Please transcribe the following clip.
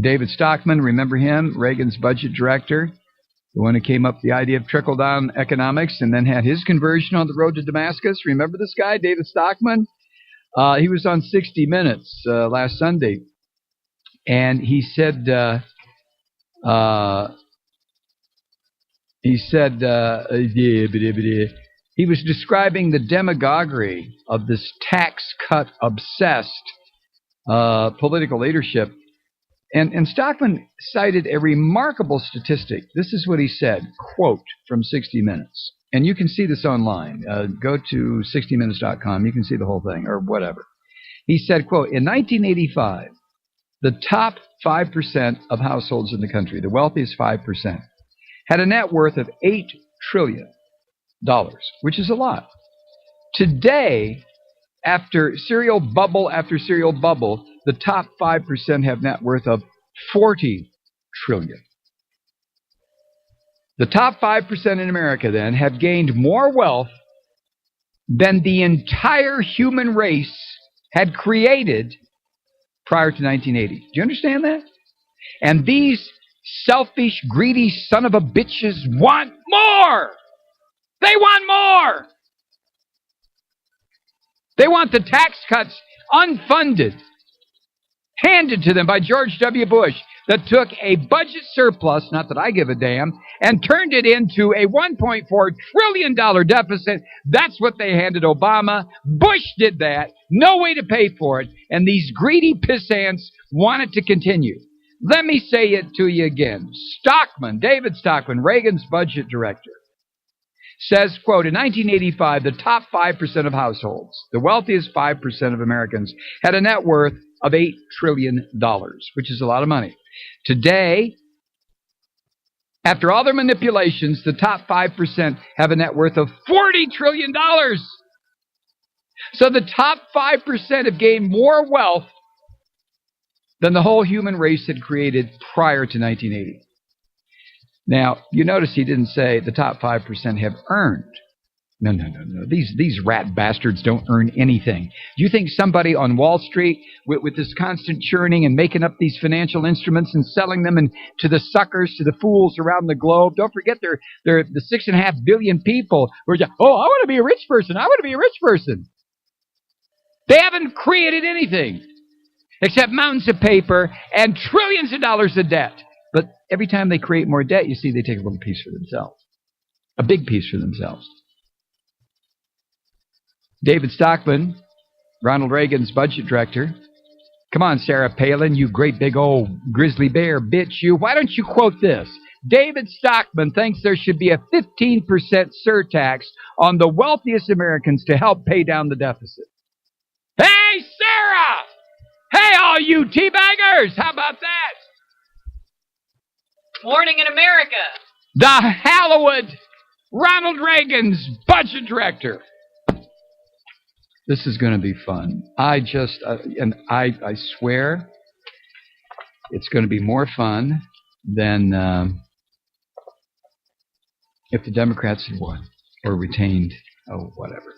David Stockman, remember him? Reagan's budget director, the one who came up with the idea of trickle-down economics and then had his conversion on the road to Damascus. Remember this guy, David Stockman? He was on 60 Minutes last Sunday, and he said he was describing the demagoguery of this tax cut obsessed political leadership. And Stockman cited a remarkable statistic. This is what he said, quote, from 60 Minutes. And you can see this online. Go to 60minutes.com. You can see the whole thing, or whatever. He said, quote, in 1985, the top 5% of households in the country, the wealthiest 5%, had a net worth of $8 trillion, which is a lot. Today, after serial bubble after serial bubble, the top 5% have net worth of $40 trillion. The top 5% in America, then, have gained more wealth than the entire human race had created prior to 1980. Do you understand that? And these selfish, greedy son of a bitches want more! They want more! They want the tax cuts unfunded, handed to them by George W. Bush, that took a budget surplus, not that I give a damn, and turned it into a $1.4 trillion deficit. That's what they handed Obama. Bush did that. No way to pay for it. And these greedy pissants want it to continue. Let me say it to you again. Stockman, David Stockman, Reagan's budget director, says, quote, in 1985, the top 5% of households, the wealthiest 5% of Americans, had a net worth of $8 trillion, which is a lot of money. Today, after all their manipulations, the top 5% have a net worth of $40 trillion. So the top 5% have gained more wealth than the whole human race had created prior to 1980. Now, you notice he didn't say the top 5% have earned. No. These rat bastards don't earn anything. Do you think somebody on Wall Street with this constant churning and making up these financial instruments and selling them to the suckers, to the fools around the globe? Don't forget they're the 6.5 billion people who are just, I want to be a rich person. I want to be a rich person. They haven't created anything except mountains of paper and trillions of dollars of debt. But every time they create more debt, you see they take a little piece for themselves. A big piece for themselves. David Stockman, Ronald Reagan's budget director. Come on, Sarah Palin, you great big old grizzly bear bitch, you. Why don't you quote this? David Stockman thinks there should be a 15% surtax on the wealthiest Americans to help pay down the deficit. Hey, Sarah! Hey, all you teabaggers! How about that? Morning in America. The Hallowed Ronald Reagan's budget director. This is going to be fun. I swear it's going to be more fun than if the Democrats had won or retained, whatever.